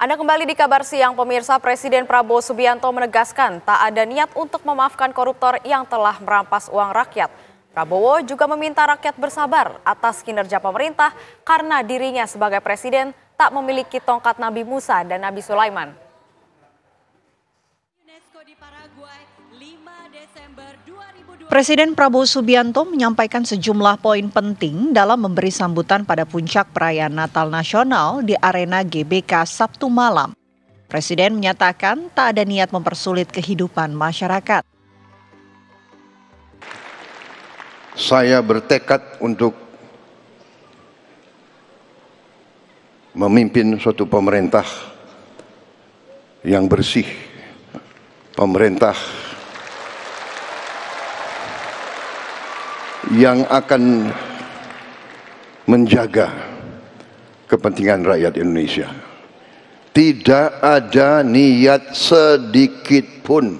Anda kembali di Kabar Siang, pemirsa. Presiden Prabowo Subianto menegaskan tak ada niat untuk memaafkan koruptor yang telah merampas uang rakyat. Prabowo juga meminta rakyat bersabar atas kinerja pemerintah karena dirinya sebagai presiden tak memiliki tongkat Nabi Musa dan Nabi Sulaiman. Presiden Prabowo Subianto menyampaikan sejumlah poin penting dalam memberi sambutan pada puncak perayaan Natal Nasional di Arena GBK Sabtu malam. Presiden menyatakan tak ada niat mempersulit kehidupan masyarakat. Saya bertekad untuk memimpin suatu pemerintah yang bersih, pemerintah yang akan menjaga kepentingan rakyat Indonesia. Tidak ada niat sedikit pun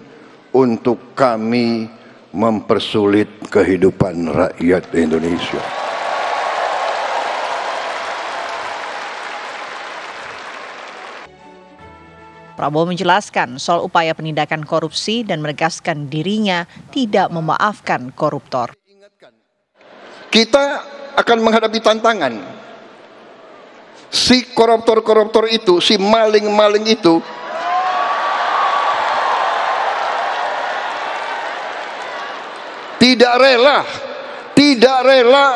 untuk kami mempersulit kehidupan rakyat Indonesia. Prabowo menjelaskan soal upaya penindakan korupsi dan menegaskan dirinya tidak memaafkan koruptor. Kita akan menghadapi tantangan. Si koruptor-koruptor itu, si maling-maling itu tidak rela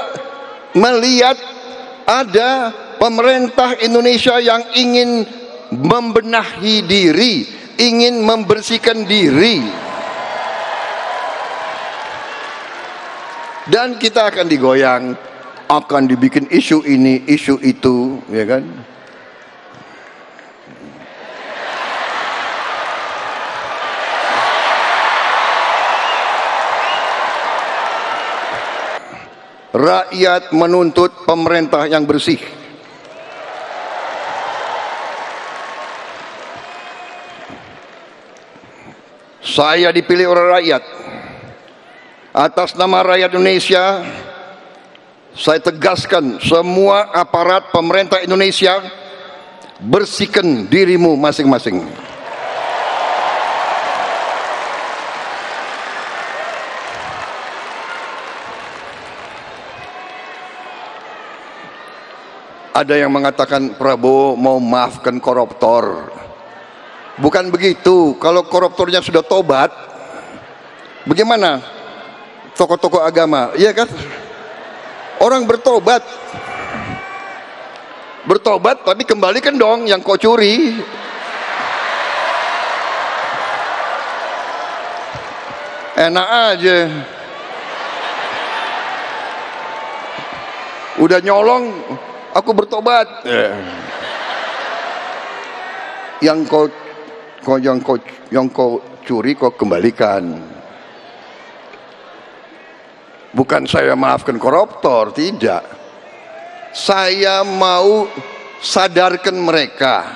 melihat ada pemerintah Indonesia yang ingin membenahi diri, ingin membersihkan diri. Dan kita akan digoyang, akan dibikin isu ini, isu itu, ya kan? Rakyat menuntut pemerintah yang bersih. Saya dipilih oleh rakyat. Atas nama rakyat Indonesia, saya tegaskan semua aparat pemerintah Indonesia, bersihkan dirimu masing-masing. Ada yang mengatakan Prabowo mau maafkan koruptor. Bukan begitu. Kalau koruptornya sudah tobat, bagaimana? Tokoh-tokoh agama, iya kan? Orang bertobat tapi kembalikan dong yang kau curi. Enak aja. Udah nyolong, aku bertobat. Yang kau curi kau kembalikan. Bukan saya maafkan koruptor, tidak. Saya mau sadarkan mereka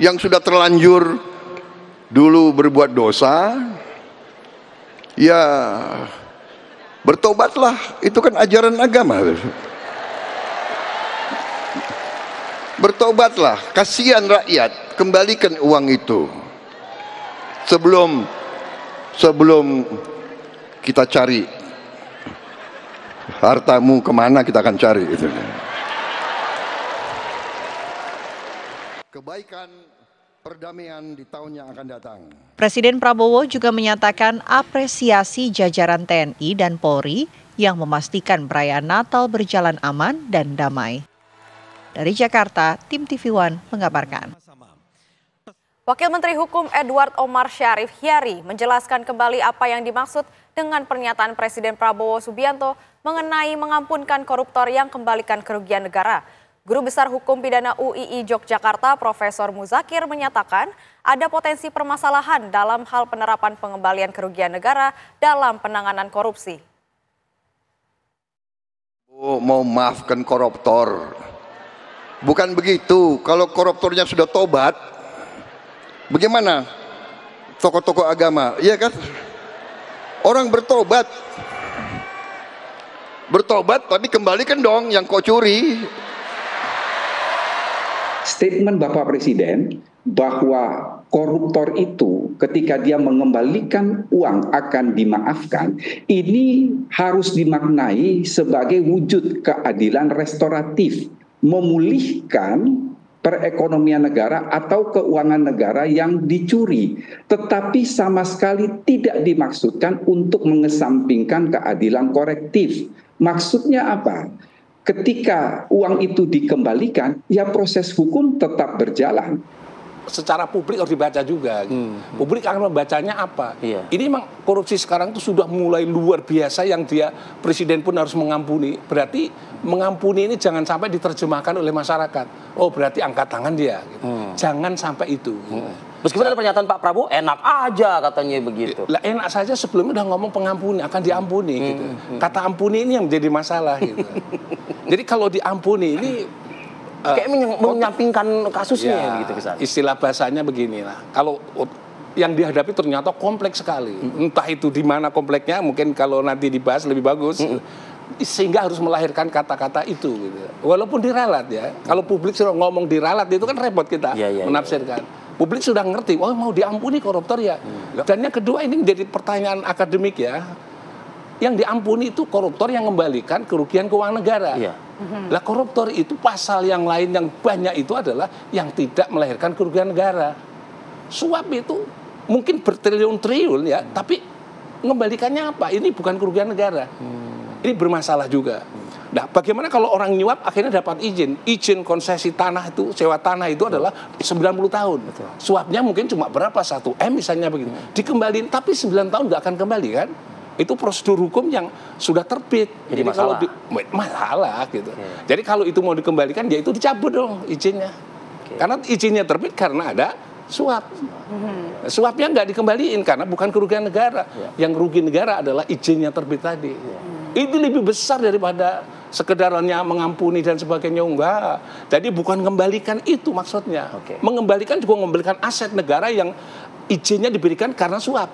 yang sudah terlanjur dulu berbuat dosa, ya bertobatlah, itu kan ajaran agama. Bertobatlah, kasihan rakyat, kembalikan uang itu. Sebelum kita cari hartamu kemana, kita akan cari itu. Kebaikan perdamaian di tahun yang akan datang. Presiden Prabowo juga menyatakan apresiasi jajaran TNI dan Polri yang memastikan perayaan Natal berjalan aman dan damai. Dari Jakarta, Tim TV One mengabarkan. Wakil Menteri Hukum Edward Omar Syarif Hiyari menjelaskan kembali apa yang dimaksud dengan pernyataan Presiden Prabowo Subianto mengenai mengampunkan koruptor yang kembalikan kerugian negara. Guru Besar Hukum Pidana UII Yogyakarta, Profesor Muzakir menyatakan ada potensi permasalahan dalam hal penerapan pengembalian kerugian negara dalam penanganan korupsi. Mau maafkan koruptor. Bukan begitu. Kalau koruptornya sudah tobat, bagaimana? Tokoh-tokoh agama, iya kan? Orang bertobat tapi kembalikan dong yang kau curi. Statement Bapak Presiden bahwa koruptor itu ketika dia mengembalikan uang akan dimaafkan, ini harus dimaknai sebagai wujud keadilan restoratif, memulihkan perekonomian negara atau keuangan negara yang dicuri, tetapi sama sekali tidak dimaksudkan untuk mengesampingkan keadilan korektif. Maksudnya apa? Ketika uang itu dikembalikan, ya proses hukum tetap berjalan. Secara publik harus dibaca juga. Publik akan membacanya apa? Ini memang korupsi sekarang itu sudah mulai luar biasa yang dia presiden pun harus mengampuni. Berarti mengampuni ini jangan sampai diterjemahkan oleh masyarakat. Oh berarti angkat tangan dia. Gitu. Jangan sampai itu. Meskipun ada pernyataan Pak Prabowo enak aja katanya begitu. Lah enak saja sebelumnya udah ngomong pengampuni akan diampuni gitu. Kata ampuni ini yang menjadi masalah gitu. Jadi kalau diampuni ini kayak menyampingkan kasusnya ya, begitu misalnya. Istilah bahasanya beginilah. Kalau yang dihadapi ternyata kompleks sekali. Entah itu di mana kompleksnya, mungkin kalau nanti dibahas lebih bagus. Sehingga harus melahirkan kata-kata itu gitu. Walaupun diralat ya. Kalau publik sudah ngomong diralat itu kan repot kita menafsirkan. Publik sudah ngerti, oh mau diampuni koruptor ya. Dan yang kedua ini menjadi pertanyaan akademik ya. Yang diampuni itu koruptor yang mengembalikan kerugian keuangan negara. Lah koruptor itu pasal yang lain yang banyak itu adalah yang tidak melahirkan kerugian negara. Suap itu mungkin bertriliun-triliun ya, tapi mengembalikannya apa? Ini bukan kerugian negara. Ini bermasalah juga. Nah, bagaimana kalau orang nyuap akhirnya dapat izin? Izin konsesi tanah itu, sewa tanah itu adalah 90 tahun. Suapnya mungkin cuma berapa? 1 M misalnya begitu. Dikembaliin, tapi 9 tahun nggak akan kembali kan? Itu prosedur hukum yang sudah terbit. Jadi masalah. Masalah gitu. Jadi kalau itu mau dikembalikan, ya itu dicabut dong izinnya. Karena izinnya terbit karena ada suap. Suapnya nggak dikembaliin karena bukan kerugian negara. Yang rugi negara adalah izinnya terbit tadi. Itu lebih besar daripada sekedarannya mengampuni dan sebagainya. Enggak. Jadi bukan mengembalikan itu maksudnya. Mengembalikan juga mengembalikan aset negara yang izinnya diberikan karena suap.